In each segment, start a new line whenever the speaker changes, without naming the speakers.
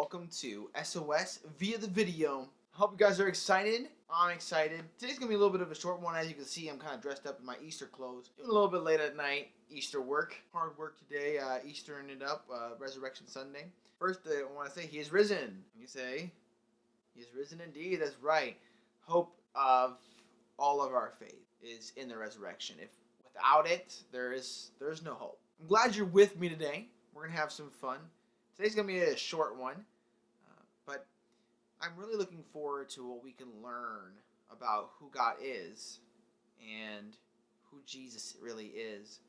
welcome to SOS via the video. I hope you guys are excited. I'm excited. Today's gonna be a little bit of a short one. As you can see, I'm kind of dressed up in my Easter clothes. Doing a little bit late at night, Easter work. Hard work today, Eastering it up, Resurrection Sunday. First, I want to say He is risen. You say, He is risen indeed. That's right. Hope of all of our faith is in the resurrection. If without it, there's no hope. I'm glad you're with me today. We're gonna have some fun. Today's going to be a short one, but I'm really looking forward to what we can learn about who God is and who Jesus really is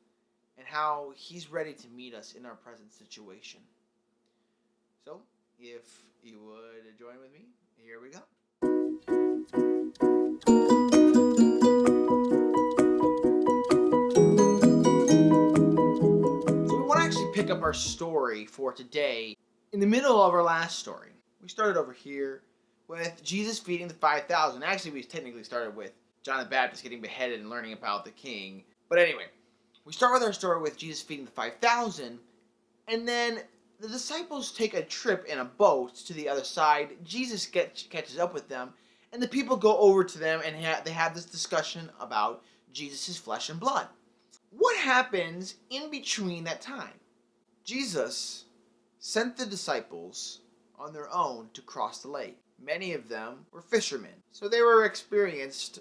and how He's ready to meet us in our present situation. So, if you would join with me, here we go. Pick up our story for today in the middle of our last story. We started over here with Jesus feeding the 5,000. Actually, we technically started with John the Baptist getting beheaded and learning about the king. But anyway, we start with our story with Jesus feeding the 5,000, and then the disciples take a trip in a boat to the other side. Jesus catches up with them, and the people go over to them, and they have this discussion about Jesus' flesh and blood. What happens in between that time? Jesus sent the disciples on their own to cross the lake. Many of them were fishermen, so they were experienced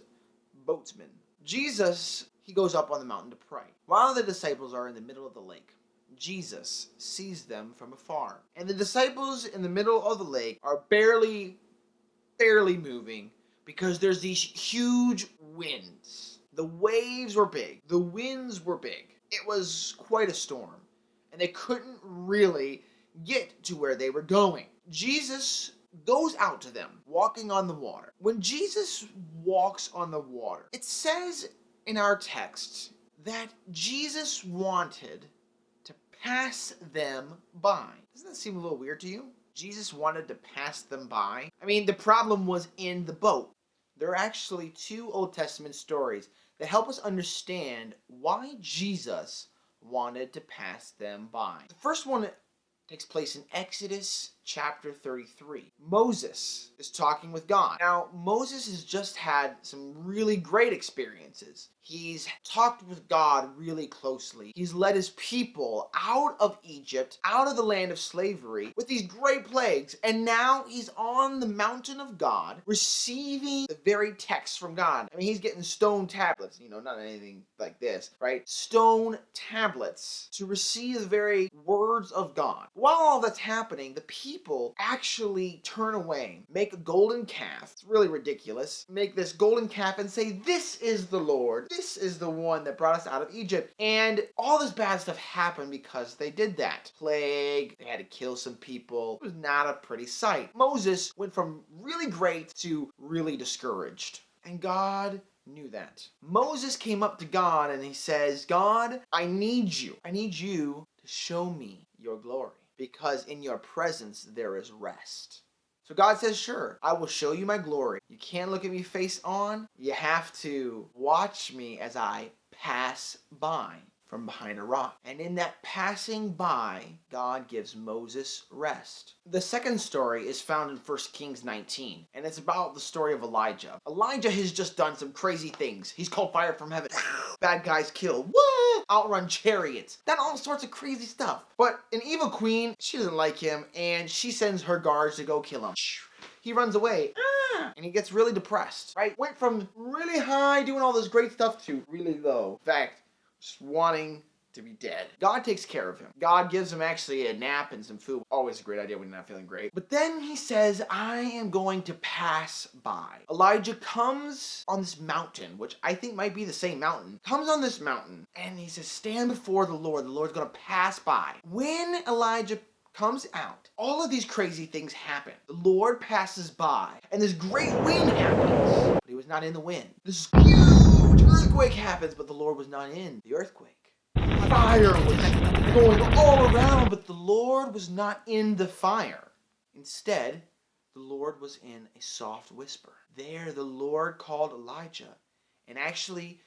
boatsmen. Jesus, he goes up on the mountain to pray. While the disciples are in the middle of the lake, Jesus sees them from afar. And the disciples in the middle of the lake are barely moving because there's these huge winds. The waves were big. The winds were big. It was quite a storm. And they couldn't really get to where they were going. Jesus goes out to them, walking on the water. When Jesus walks on the water, it says in our text that Jesus wanted to pass them by. Doesn't that seem a little weird to you? Jesus wanted to pass them by? I mean, the problem was in the boat. There are actually two Old Testament stories that help us understand why Jesus wanted to pass them by. The first one takes place in Exodus chapter 33. Moses is talking with God. Now, Moses has just had some really great experiences. He's talked with God really closely. He's led his people out of Egypt, out of the land of slavery, with these great plagues. And now he's on the mountain of God, receiving the very text from God. I mean, he's getting stone tablets, not anything like this, right? Stone tablets to receive the very words of God. While all that's happening, the people actually turn away, make a golden calf. It's really ridiculous. Make this golden calf and say, "This is the Lord. This is the one that brought us out of Egypt." And all this bad stuff happened because they did that. Plague, they had to kill some people. It was not a pretty sight. Moses went from really great to really discouraged. And God knew that. Moses came up to God and he says, "God, I need you. I need you to show me your glory, because in your presence there is rest." So God says, "Sure, I will show you my glory. You can't look at me face on. You have to watch me as I pass by from behind a rock." And in that passing by, God gives Moses rest. The second story is found in 1 Kings 19, and it's about the story of Elijah. Elijah has just done some crazy things. He's called fire from heaven. Bad guys killed. What? Outrun chariots. Done all sorts of crazy stuff. But an evil queen, she doesn't like him, and she sends her guards to go kill him. He runs away, and he gets really depressed, right? Went from really high, doing all this great stuff, to really low. In fact, just wanting to be dead. God takes care of him. God gives him actually a nap and some food. Always a great idea when you're not feeling great. But then he says, "I am going to pass by." Elijah comes on this mountain, which I think might be the same mountain. Comes on this mountain, and he says, "Stand before the Lord. The Lord's going to pass by." When Elijah comes out, all of these crazy things happen. The Lord passes by, and this great wind happens, but he was not in the wind. This huge earthquake happens, but the Lord was not in the earthquake. Fire was going all around, but the Lord was not in the fire. Instead, the Lord was in a soft whisper. There, the Lord called Elijah, and actually,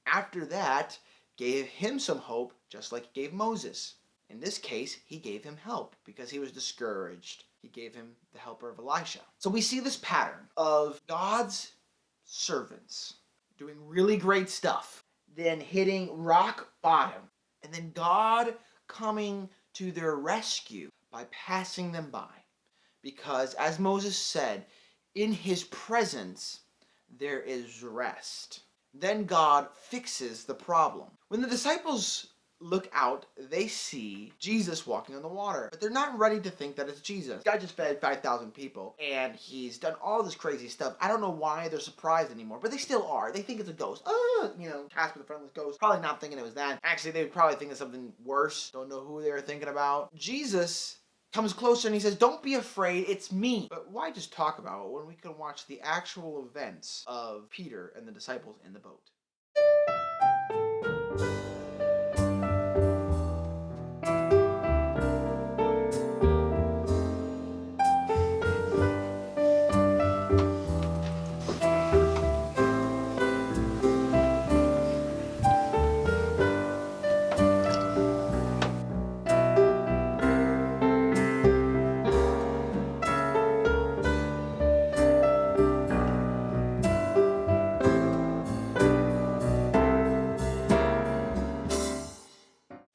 after that, gave him some hope, just like he gave Moses. In this case, he gave him help because he was discouraged. He gave him the helper of Elisha. So we see this pattern of God's servants doing really great stuff, then hitting rock bottom, and then God coming to their rescue by passing them by. Because, as Moses said, in his presence there is rest. Then God fixes the problem. When the disciples look out, they see Jesus walking on the water, but they're not ready to think that it's Jesus. This guy just fed 5,000 people, and he's done all this crazy stuff. I don't know why they're surprised anymore, but they still are. They think it's a ghost. Casper the Friendless Ghost. Probably not thinking it was that. Actually, they would probably think of something worse. Don't know who they were thinking about. Jesus comes closer and he says, "Don't be afraid, it's me." But why just talk about it when we can watch the actual events of Peter and the disciples in the boat?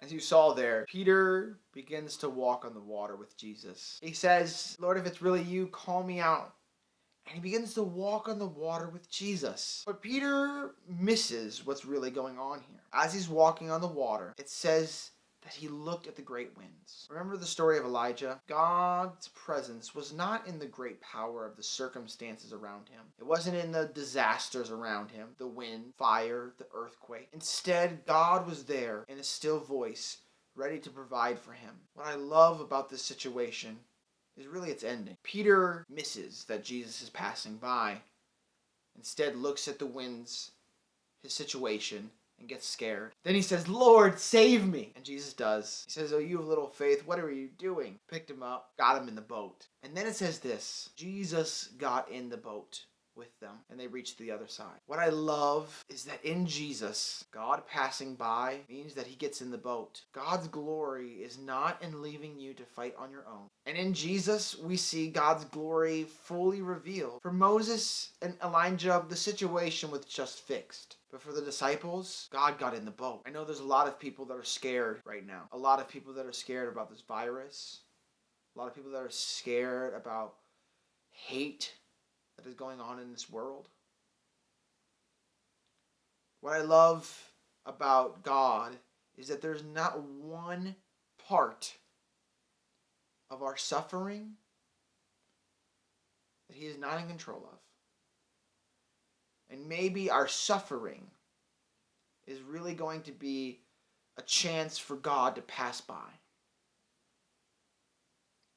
As you saw there, Peter begins to walk on the water with Jesus. He says, "Lord, if it's really you, call me out." And he begins to walk on the water with Jesus. But Peter misses what's really going on here. As he's walking on the water, it says that he looked at the great winds. Remember the story of Elijah? God's presence was not in the great power of the circumstances around him. It wasn't in the disasters around him, the wind, fire, the earthquake. Instead, God was there in a still voice, ready to provide for him. What I love about this situation is really its ending. Peter misses that Jesus is passing by. Instead, looks at the winds, his situation, and gets scared. Then he says, "Lord, save me." And Jesus does. He says, "Oh, you have little faith, what are you doing?" Picked him up, got him in the boat. And then it says this: Jesus got in the boat with them, and they reached the other side. What I love is that in Jesus, God passing by means that he gets in the boat. God's glory is not in leaving you to fight on your own. And in Jesus, we see God's glory fully revealed. For Moses and Elijah, the situation was just fixed. But for the disciples, God got in the boat. I know there's a lot of people that are scared right now. A lot of people that are scared about this virus. A lot of people that are scared about hate that is going on in this world. What I love about God is that there's not one part of our suffering that he is not in control of. And maybe our suffering is really going to be a chance for God to pass by.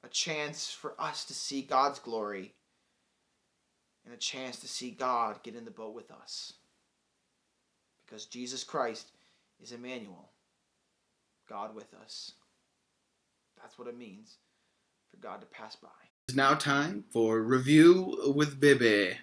A chance for us to see God's glory, and a chance to see God get in the boat with us. Because Jesus Christ is Emmanuel, God with us. That's what it means for God to pass by.
It's now time for Review with Bibby.